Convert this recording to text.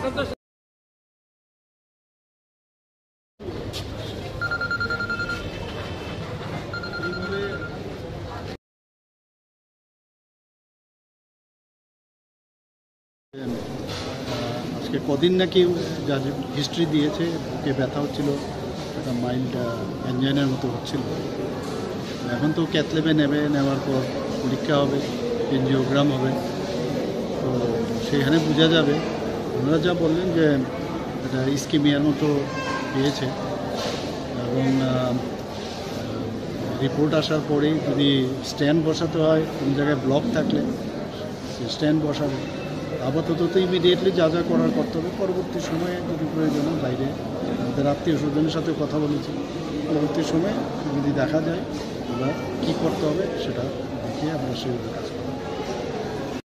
আজকে কদিন নাকি যা হিস্ট্রি দিয়েছে, বুকে ব্যথা হচ্ছিল, একটা মাইল্ড অ্যাঞ্জাইনার মতো হচ্ছিল। এখন তো ক্যাথল্যাবে নেওয়ার পর পরীক্ষা হবে, এনজিওগ্রাম হবে, তো সেখানে বোঝা যাবে। ওনারা যা বললেন যে এটা ইস্কিমিয়ার মতো পেয়েছে, এবং রিপোর্ট আসার পরেই যদি স্ট্যান্ড বসাতে হয়, কোন জায়গায় ব্লক থাকলে স্ট্যান্ড বসাবে। আপাতত তো ইমিডিয়েটলি যা যা করার করতে হবে, পরবর্তী সময়ে যদি প্রয়োজন হয় বাইরে আমাদের আত্মীয় স্বজনের সাথেও কথা বলেছি, পরবর্তী সময়ে যদি দেখা যায় বা কী করতে হবে সেটা দেখে আমরা সেইভাবে কাজ করব।